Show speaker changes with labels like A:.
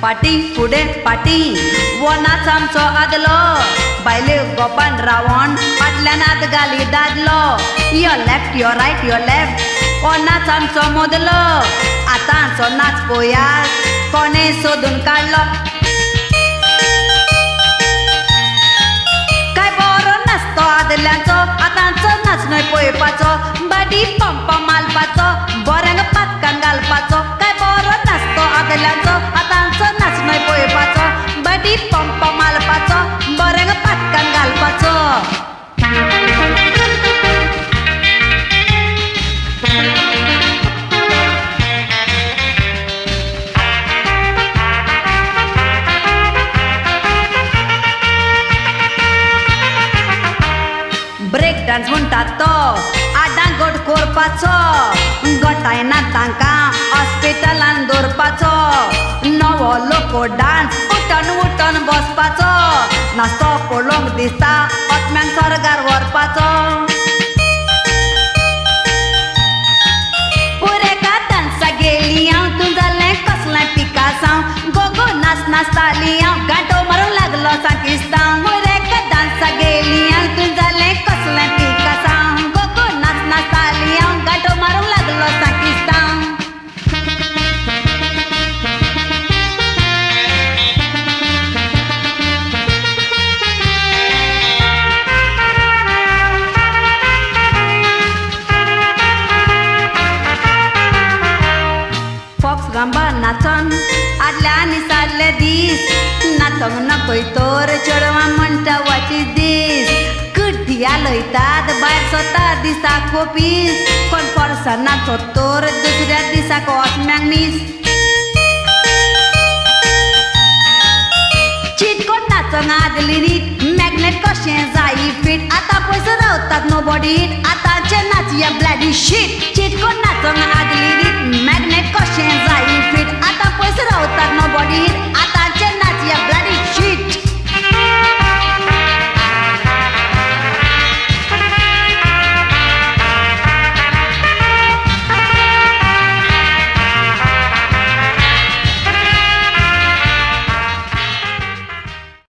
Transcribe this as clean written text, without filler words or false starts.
A: पाटी फुडें पाटी वनाच आमचो आदलो बायले गोपान रावण फाटल्यान आत घाली दादलो यो लेफ्ट हो नाच आमचो मोदलो आतांचो नाच पळयात कोणे सोदून काडलो काय बरो नाचतो आदल्यांचो आतांचो नाच न्हय पळोवपाचो बाडी पंप मालपाचो बऱ्यांक पातकान घालपाचो काय बरो नाचतो आदल्यांचो आतांचो नाच न्हय पळोवपाचो बाडी पंप मालपाचो बऱ्यांक पातकान घालपाचो ब्रेक डान्स म्हणटात तो आडां गोट करपाचो गोठायना तांकां हॉस्पिटलान दवरपाचो नवो लोको डान्स उठून बसपाचो नाचतो पळोवंक दिसता ओतम्यांक स्वर्गार व्हरपाचो पुरेका डान्सा गेली हांव तूं जालें कसलें पिकासांव गोगो नाचताली हांव गांठो मारूंक लागलो साकिस्तांव पुरेका डान्सा गेली हांव तूं जालें कसलें पिकासांव गोगो नाचताली हांव गांठो मारूंक लागलो साकिस्तांव फॉक्स गांबा नाचन आदल्या निसारले दीस नाचोंक नकय तर चेडवां म्हणटा वॉट इज दीस कड्डिया लयतात भायर सोता दिसा कोपीस कोण फोर्सा नाचो तर दुसऱ्या दिसाक ओतम्यांक मीस चिटकोन नाचोंक आदली न्हीद मॅग्नेट कशें जायी फीट आतां पयस रावतात नो बॉडी हिट आतांचे नाच या ब्लॅडी शीट चिटकोन नाचोंक आदली न्हीद मॅग्नेट कशें जायी फीट आतां पयस रावतात नो बॉडी हिट